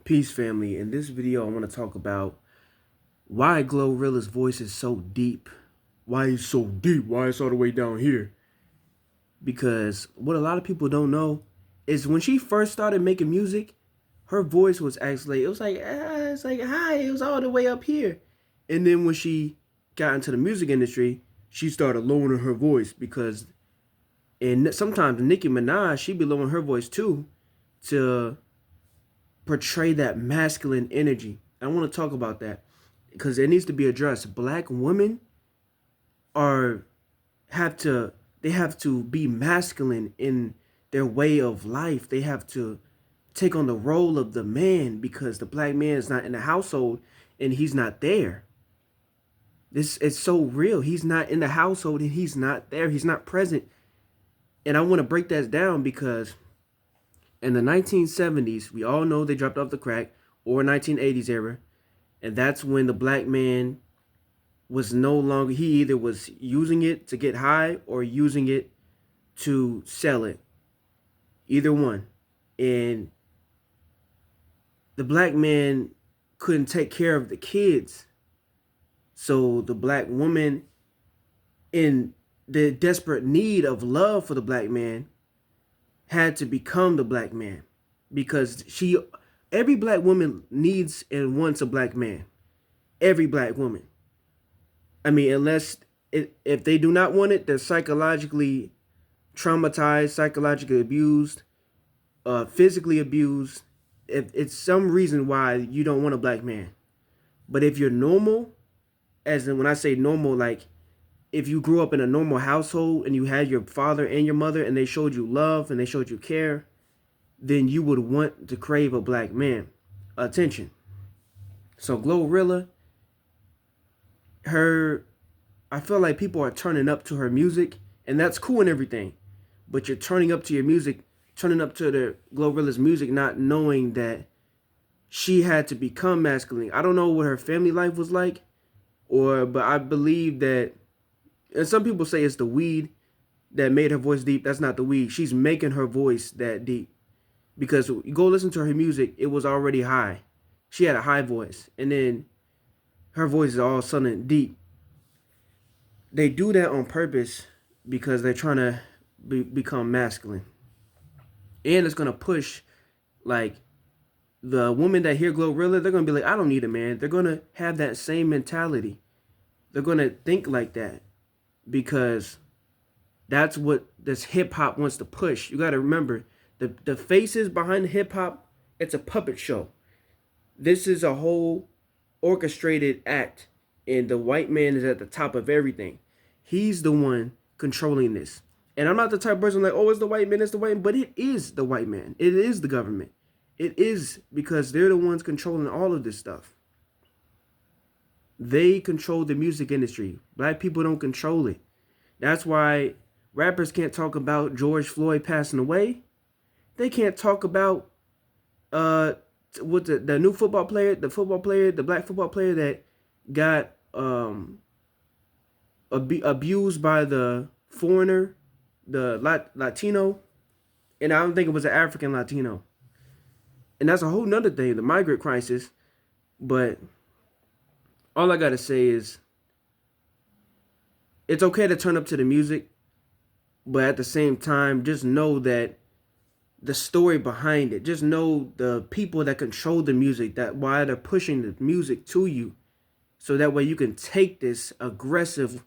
Peace, family. In this video, I want to talk about why Glorilla's voice is so deep. Why it's so deep? Why it's all the way down here? Because what a lot of people don't know is when she first started making music, her voice was actually, it was like, it's like, hi, it was all the way up here. And then when she got into the music industry, she started lowering her voice because, and sometimes Nicki Minaj, she be lowering her voice too to portray that masculine energy. I want to talk about that because it needs to be addressed. Black women are have to they have to be masculine in their way of life. They have to take on the role of the man because the black man is not in the household and he's not there. This is so real. He's not in the household and he's not there. He's not present. And I want to break that down because in the 1970s, we all know they dropped off the crack, or 1980s era, and that's when the black man was no longer, he either was using it to get high or using it to sell it. Either one. And the black man couldn't take care of the kids. So the black woman, in the desperate need of love for the black man, had to become the black man because every black woman needs and wants a black man. Every black woman. I mean, if they do not want it, they're psychologically traumatized, psychologically abused, physically abused. If it's some reason why you don't want a black man. But if you're normal, as in when I say normal, like if you grew up in a normal household and you had your father and your mother and they showed you love and they showed you care, then you would want to crave a black man attention. So Glorilla, I feel like people are turning up to her music, and that's cool and everything. But you're turning up to your music, turning up to the Glorilla's music, not knowing that she had to become masculine. I don't know what her family life was like, but I believe that, and some people say it's the weed that made her voice deep. That's not the weed. She's making her voice that deep. Because you go listen to her music, it was already high. She had a high voice. And then her voice is all of a sudden deep. They do that on purpose because they're trying to become masculine. And it's going to push, like, the women that hear Glorilla, they're going to be like, I don't need a man. They're going to have that same mentality. They're going to think like that. Because that's what this hip hop wants to push. You got to remember, the faces behind the hip hop, it's a puppet show. This is a whole orchestrated act, and the white man is at the top of everything. He's the one controlling this. And I'm not the type of person like, oh, it's the white man, it's the white man, but it is the white man. It is the government. It is because they're the ones controlling all of this stuff. They control the music industry. Black people don't control it. That's why rappers can't talk about George Floyd passing away. They can't talk about what the new football player, the black football player that got abused by the foreigner, the Latino, and I don't think it was an African Latino. And that's a whole nother thing, the migrant crisis. But all I gotta say is, it's okay to turn up to the music, but at the same time, just know that the story behind it, just know the people that control the music, that why they're pushing the music to you, so that way you can take this aggressive,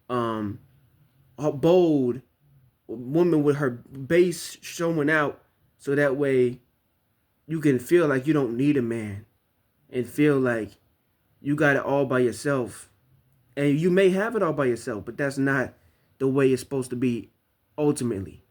bold woman with her bass showing out, so that way you can feel like you don't need a man and feel like you got it all by yourself. And you may have it all by yourself, but that's not the way it's supposed to be ultimately.